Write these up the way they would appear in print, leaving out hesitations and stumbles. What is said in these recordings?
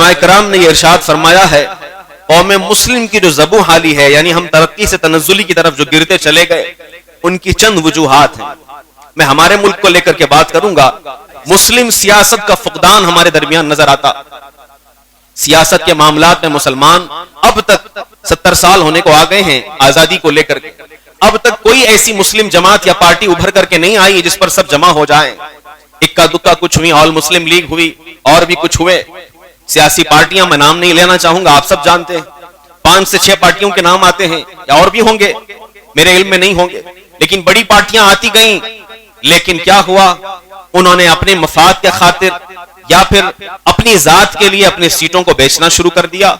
علماء کرام نے یہ ارشاد فرمایا ہے قوم مسلم کی جو زبوں حالی ہے، یعنی ہم ترقی سے تنزلی کی طرف جو گرتے چلے گئے، ان کی چند وجوہات ہیں. میں ہمارے ملک کو لے کر کے بات کروں گا. مسلم سیاست کا فقدان ہمارے درمیان نظر آتا. سیاست کے معاملات میں مسلمان اب تک 70 سال ہونے کو آ گئے ہیں آزادی کو لے کر کے، اب تک کوئی ایسی مسلم جماعت یا پارٹی ابھر کر کے نہیں آئی جس پر سب جمع ہو جائیں. اکا دکا کچھ ہوئی، آل مسلم لیگ ہوئی اور بھی کچھ ہوئے. سیاسی پارٹیاں میں نام نہیں لینا چاہوں گا، آپ سب جانتے ہیں 5 سے 6 پارٹیوں کے نام آتے ہیں، یا اور بھی ہوں گے، میرے علم میں نہیں ہوں گے. لیکن بڑی پارٹیاں آتی گئیں، لیکن کیا ہوا؟ انہوں نے اپنے مفاد کے خاطر یا پھر اپنی ذات کے لیے اپنے سیٹوں کو بیچنا شروع کر دیا،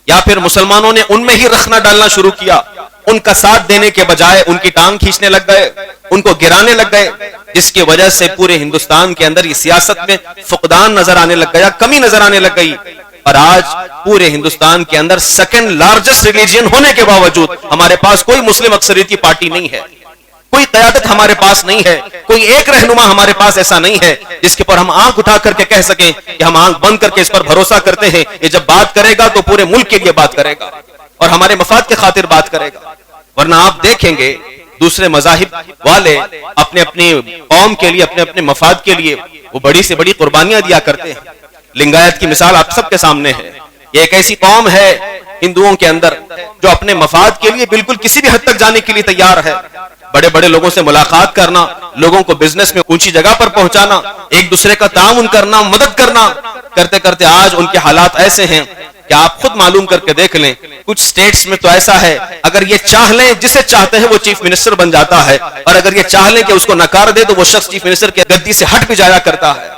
یا پھر مسلمانوں نے ان میں ہی رخنا ڈالنا شروع کیا. ان کا ساتھ دینے کے بجائے ان کی ٹانگ کھینچنے لگ گئے، ان کو گرانے لگ گئے، جس کی وجہ سے پورے ہندوستان کے اندر یہ سیاست میں فقدان نظر آنے لگ گیا، کمی نظر آنے لگ گئی. اور آج پورے ہندوستان کے اندر سیکنڈ لارجسٹ ریلیجن ہونے کے باوجود ہمارے پاس کوئی مسلم اکثریتی پارٹی نہیں ہے، کوئی قیادت ہمارے پاس نہیں ہے، کوئی ایک رہنما ہمارے پاس ایسا نہیں ہے جس کے پر ہم آنکھ اٹھا کر کے کہہ سکیں کہ ہم آنکھ بند کر کے اس پر بھروسہ کرتے ہیں یہ جب بات کرے گا تو پورے ملک کے لیے بات کرے گا اور ہمارے مفاد کے خاطر بات کرے گا. ورنہ آپ دیکھیں گے دوسرے مذاہب والے اپنے اپنے قوم کے لیے، اپنے اپنے مفاد کے لیے وہ بڑی سے بڑی قربانیاں دیا کرتے ہیں. لنگایت کی مثال آپ سب کے سامنے ہے. یہ ایک ایسی قوم ہے ہندوؤں کے اندر جو اپنے مفاد کے لیے بالکل کسی بھی حد تک جانے کے لیے تیار ہے. بڑے بڑے لوگوں سے ملاقات کرنا، لوگوں کو بزنس میں اونچی جگہ پر پہنچانا، ایک دوسرے کا تعاون کرنا، مدد کرنا، کرتے کرتے آج ان کے حالات ایسے ہیں کہ آپ خود معلوم کر کے دیکھ لیں. کچھ سٹیٹس میں تو ایسا ہے اگر یہ چاہ لیں جسے چاہتے ہیں وہ چیف منسٹر بن جاتا ہے، اور اگر یہ چاہ لیں کہ اس کو نکار دے تو وہ شخص چیف منسٹر کے گدی سے ہٹ بھی جایا کرتا ہے.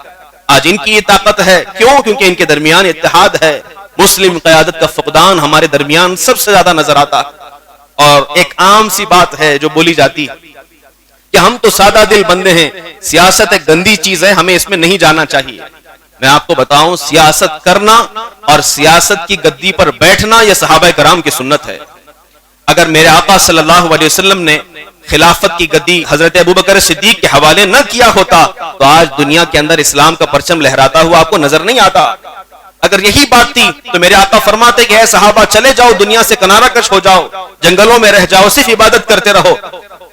آج ان کی یہ طاقت ہے. کیوں؟ کیونکہ ان کے درمیان اتحاد ہے. مسلم قیادت کا فقدان ہمارے درمیان سب سے زیادہ نظر آتا ہے. اور ایک عام سی بات ہے جو بولی جاتی کہ ہم تو سادہ دل بندے ہیں، سیاست ایک گندی چیز ہے، ہمیں اس میں نہیں جانا چاہیے. میں آپ کو بتاؤں سیاست کرنا اور سیاست کی گدی پر بیٹھنا یہ صحابہ کرام کی سنت ہے. اگر میرے آقا صلی اللہ علیہ وسلم نے خلافت کی گدی حضرت ابوبکر صدیق کے حوالے نہ کیا ہوتا تو آج دنیا کے اندر اسلام کا پرچم لہراتا ہوا آپ کو نظر نہیں آتا. اگر یہی بات تھی تو میرے آقا فرماتے کہ اے صحابہ چلے جاؤ، دنیا سے کنارہ کش ہو جاؤ، جنگلوں میں رہ جاؤ، صرف عبادت کرتے رہو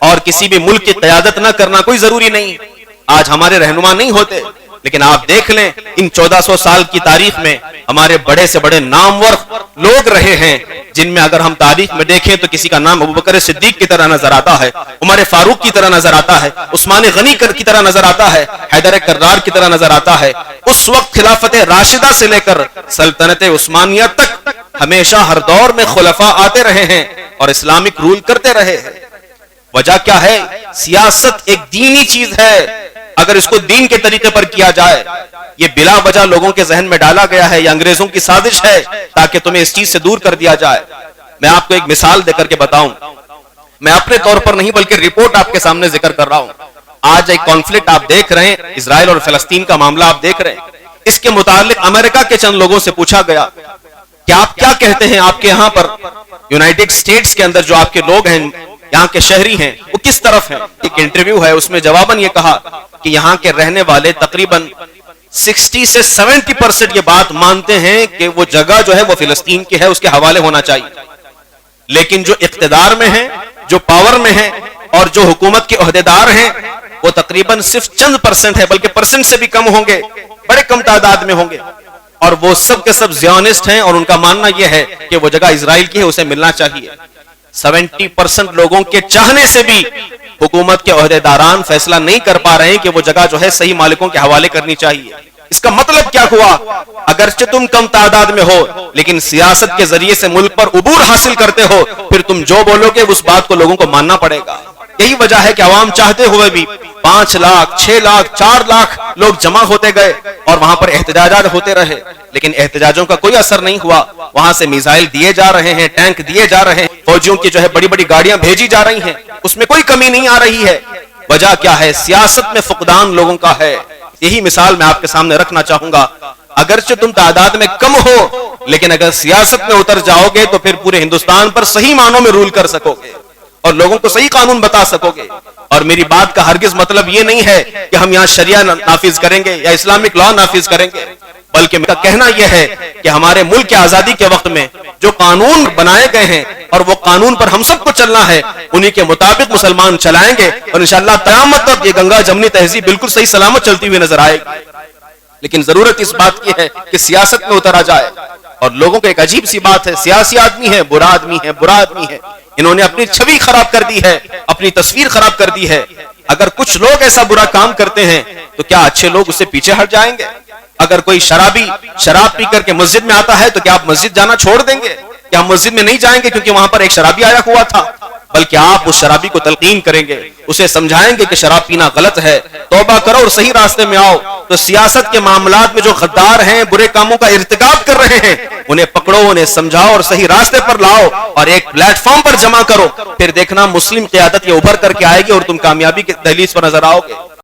اور کسی بھی ملک کی قیادت نہ کرنا کوئی ضروری نہیں. آج ہمارے رہنما نہیں ہوتے، لیکن آپ دیکھ لیں ان 1400 سال کی تاریخ میں ہمارے بڑے سے بڑے نامور لوگ رہے ہیں جن میں اگر ہم تاریخ میں دیکھیں تو کسی کا نام ابوبکر صدیق کی طرح نظر آتا ہے، عمر فاروق کی طرح نظر آتا ہے، عثمان غنی کی طرح نظر آتا ہے، حیدر کرار کی طرح نظر آتا ہے. اس وقت خلافت راشدہ سے لے کر سلطنت عثمانیہ تک ہمیشہ ہر دور میں خلفاء آتے رہے ہیں اور اسلامک رول کرتے رہے ہیں. وجہ کیا ہے؟ سیاست ایک دینی چیز ہے. اگر اس کو دین کے طریقے پر کیا جائے، یہ بلا وجہ لوگوں کے ذہن میں ڈالا گیا ہے، یہ انگریزوں کی سازش ہے تاکہ تمہیں اس چیز سے دور کر دیا جائے. میں آپ کو ایک مثال دے کر کے بتاؤں، میں اپنے طور پر نہیں بلکہ رپورٹ آپ کے سامنے ذکر کر رہا ہوں. آج ایک کانفلکٹ آپ دیکھ رہے ہیں، اسرائیل اور فلسطین کا معاملہ آپ دیکھ رہے ہیں. اس کے متعلق امریکہ کے چند لوگوں سے پوچھا گیا کہ آپ کیا کہتے ہیں، آپ کے یہاں پر یونائٹڈ اسٹیٹس کے اندر جو آپ کے لوگ ہیں، یہاں کے شہری ہیں، وہ کس طرف ہیں؟ ایک انٹرویو ہے، اس میں جواباً یہ کہا کہ یہاں کے رہنے والے تقریباً 60 سے 70% یہ بات مانتے ہیں کہ وہ جگہ جو ہے وہ فلسطین کی ہے، اس کے حوالے ہونا چاہیے. لیکن جو اقتدار میں ہیں، جو پاور میں ہیں اور جو حکومت کے عہدیدار ہیں وہ تقریباً صرف چند % ہے، بلکہ % سے بھی کم ہوں گے، بڑے کم تعداد میں ہوں گے. اور وہ سب کے سب زیونسٹ ہیں اور ان کا ماننا یہ ہے کہ وہ جگہ اسرائیل کی ہے، اسے ملنا چاہیے. 70% لوگوں کے چاہنے سے بھی حکومت کے عہدیداران فیصلہ نہیں کر پا رہے ہیں کہ وہ جگہ جو ہے صحیح مالکوں کے حوالے کرنی چاہیے. اس کا مطلب کیا ہوا؟ اگرچہ تم کم تعداد میں ہو لیکن سیاست کے ذریعے سے ملک پر عبور حاصل کرتے ہو، پھر تم جو بولو گے اس بات کو لوگوں کو ماننا پڑے گا. یہی وجہ ہے کہ عوام چاہتے ہوئے بھی 5 لاکھ 6 لاکھ 4 لاکھ لوگ جمع ہوتے گئے اور وہاں پر احتجاجات ہوتے رہے، لیکن احتجاجوں کا کوئی اثر نہیں ہوا. وہاں سے میزائل دیے جا رہے ہیں، ٹینک دیے جا رہے ہیں، فوجیوں کی جو ہے بڑی بڑی گاڑیاں بھیجی جا رہی ہیں، اس میں کوئی کمی نہیں آ رہی ہے. وجہ کیا ہے؟ سیاست میں فقدان لوگوں کا ہے. یہی مثال میں آپ کے سامنے رکھنا چاہوں گا. اگرچہ تم تعداد میں کم ہو لیکن اگر سیاست میں اتر جاؤ گے تو پھر پورے ہندوستان پر صحیح معنوں میں رول کر سکو گے اور لوگوں کو صحیح قانون بتا سکو گے. اور میری بات کا ہرگز مطلب یہ نہیں ہے کہ ہم یہاں شریعہ نافذ کریں گے یا اسلامک لا نافذ کریں گے. بلکہ میرا کہنا یہ ہے کہ ہمارے ملک کی آزادی کے وقت میں جو قانون بنائے گئے ہیں اور وہ قانون پر ہم سب کو چلنا ہے، انہی کے مطابق مسلمان چلائیں گے اور انشاءاللہ قیامت تک یہ گنگا جمنی تہذیب بالکل صحیح سلامت چلتی ہوئی نظر آئے گی۔ لیکن ضرورت اس بات کی ہے کہ سیاست میں اترا جائے، اور لوگوں کو ایک عجیب سی بات ہے، سیاسی آدمی ہے، برا آدمی ہے، برا آدمی ہے، انہوں نے اپنی چھوی خراب کر دی ہے، اپنی تصویر خراب کر دی ہے۔ اگر کچھ لوگ ایسا برا کام کرتے ہیں تو کیا اچھے لوگ اس سے پیچھے ہٹ جائیں گے؟ اگر کوئی شرابی شراب پی کر کے مسجد میں آتا ہے تو کیا آپ مسجد جانا چھوڑ دیں گے؟ کہ ہم مسجد میں نہیں جائیں گے کیونکہ وہاں پر ایک شرابی آیا ہوا تھا؟ بلکہ آپ اس شرابی کو تلقین کریں گے، اسے سمجھائیں گے کہ شراب پینا غلط ہے، توبہ کرو اور صحیح راستے میں آؤ۔ تو سیاست کے معاملات میں جو غدار ہیں، برے کاموں کا ارتکاب کر رہے ہیں، انہیں پکڑو، انہیں سمجھاؤ اور صحیح راستے پر لاؤ اور ایک پلیٹ فارم پر جمع کرو، پھر دیکھنا مسلم قیادت یہ ابھر کر کے آئے گی اور تم کامیابی کے دہلیز پر نظر آؤ گے۔